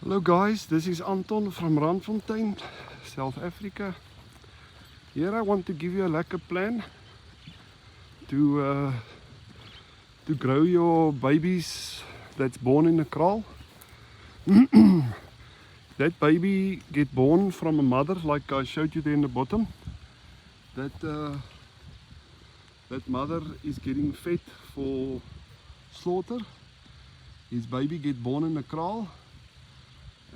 Hello guys, this is Anton from Randfontein, South Africa. Here I want to give you a lekker plan to grow your babies that's born in a kraal. That baby get born from a mother like I showed you there in the bottom. That mother is getting fed for slaughter. His baby get born in a kraal.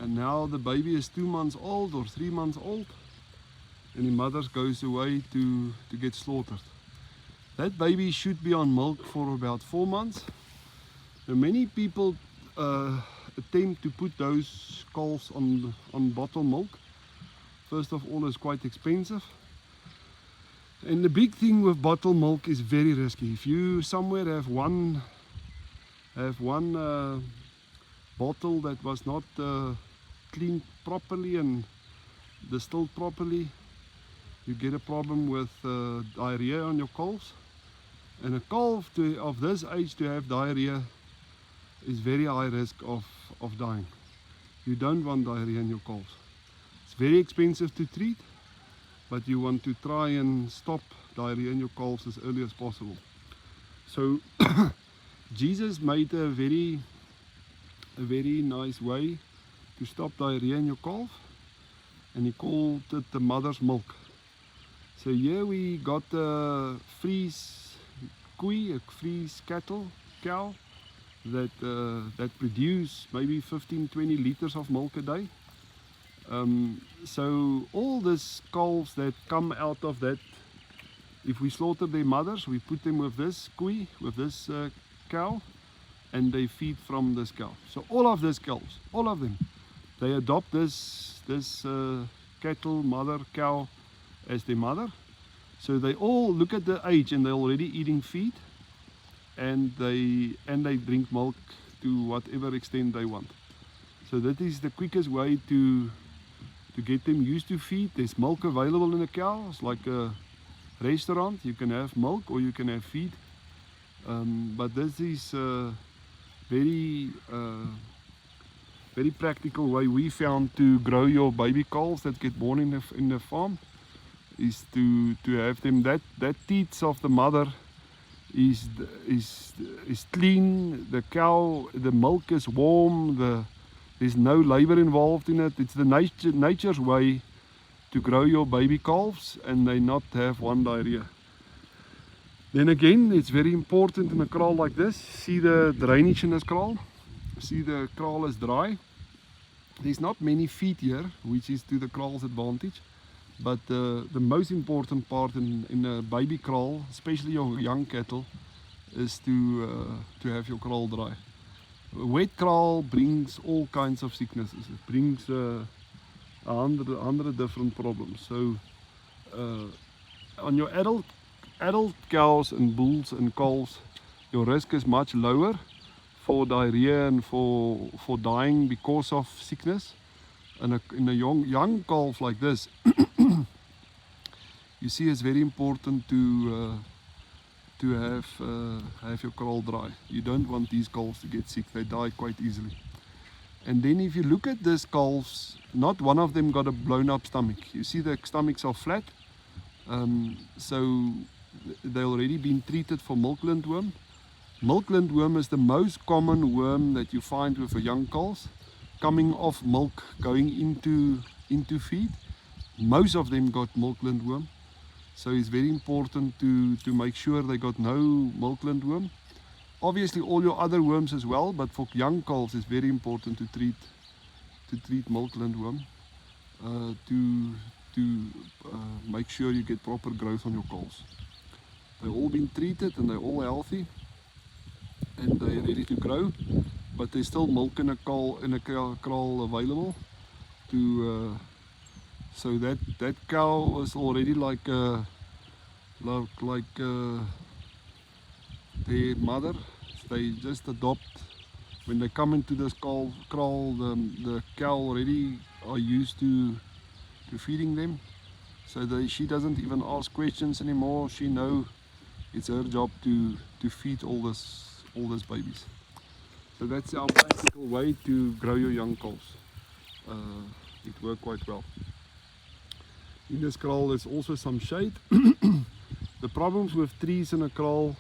And now the baby is 2 months old or 3 months old, and the mother goes away to get slaughtered. That baby should be on milk for about 4 months. Now many people attempt to put those calves on bottle milk. First of all, it's quite expensive. And the big thing with bottle milk is very risky. If you somewhere have one bottle that was not cleaned properly and distilled properly, you get a problem with diarrhea on your calves. And a calf of this age to have diarrhea is very high risk of dying. You don't want diarrhea in your calves. It's very expensive to treat, but you want to try and stop diarrhea in your calves as early as possible. So Jesus made a very nice way to stop diarrhea in your calf, and he called it the mother's milk. So here we got a freeze koei, a freeze cow that produce maybe 15-20 liters of milk a day. So all these calves that come out of that, if we slaughter their mothers, we put them with this koei, with this cow, and they feed from this cow. So all of these cows, all of them, they adopt this cattle mother cow as their mother. So they all look at the age and they're already eating feed, and they drink milk to whatever extent they want. So that is the quickest way to get them used to feed. There's milk available in a cow. It's like a restaurant. You can have milk or you can have feed. But this is very practical way we found to grow your baby calves that get born in the farm, is to have them that teats of the mother is clean. The cow, the milk is warm. There's no labor involved in it. It's the nature's way to grow your baby calves, and they not have one diarrhea. Then again, it's very important in a kraal like this. See the drainage in this kraal? See, the kraal is dry. There's not many feet here, which is to the kraal's advantage. But the most important part in a baby kraal, especially your young cattle, is to have your kraal dry. A wet kraal brings all kinds of sicknesses. It brings 100 different problems. So on your adult cows and bulls and calves, your risk is much lower for diarrhea and for dying because of sickness. And in a young calf like this, you see, it's very important to have your kraal dry. You don't want these calves to get sick. They die quite easily. And then if you look at these calves, not one of them got a blown up stomach. You see the stomachs are flat. So they already been treated for milk lintworm. Milk lintworm is the most common worm that you find with a young calves, coming off milk, going into feed. Most of them got milk lintworm. So it's very important to make sure they got no milk lintworm. Obviously all your other worms as well, but for young calves it's very important to treat milk lintworm to make sure you get proper growth on your calves. They've all been treated and they're all healthy and they're ready to grow, but there's still milk in a kraal available to so that cow is already like their mother. They just adopt. When they come into this kraal, the cow already are used to feeding them. So she doesn't even ask questions anymore. She knows it's her job to feed all these babies. So that's our practical way to grow your young calves. it worked quite well. In this kraal there's also some shade. The problems with trees in a kraal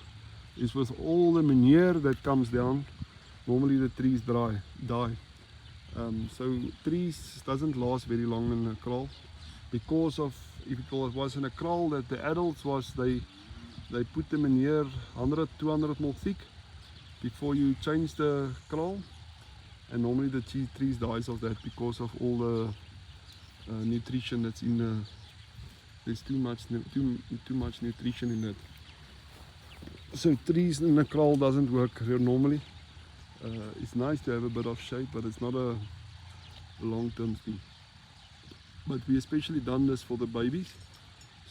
is with all the manure that comes down, normally the trees die. So trees doesn't last very long in a kraal, because of, if it was in a kraal that the adults was, they put the manure 100-200 mil thick before you change the kraal, and normally the trees dies of that because of all the nutrition that's in the, there's too much nutrition in it. So trees in a kraal doesn't work normally. It's nice to have a bit of shade, but it's not a long-term thing. But we especially done this for the babies,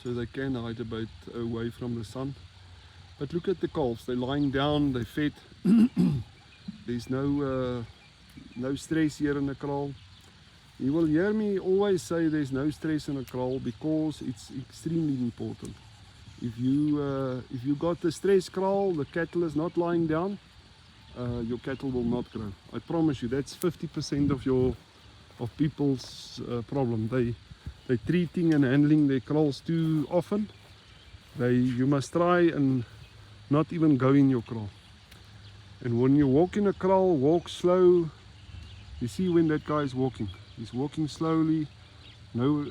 so they can hide a bit away from the sun. But look at the calves, they're lying down, they're fed. There's no stress here in the kraal. You will hear me always say there's no stress in a kraal, because it's extremely important. If you got the stress kraal, the cattle is not lying down, your cattle will not grow. I promise you, that's 50% of people's problem. They're treating and handling their kraals too often. You must try and not even go in your kraal. And when you walk in a kraal, walk slow. You see when that guy is walking, he's walking slowly. Not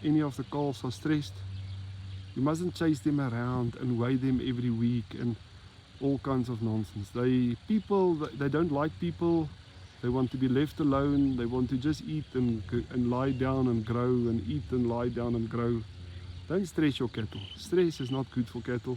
any of the calves are stressed. You mustn't chase them around and weigh them every week and all kinds of nonsense. They don't like people. They want to be left alone. They want to just eat and lie down and grow, and eat and lie down and grow. Don't stress your cattle. Stress is not good for cattle.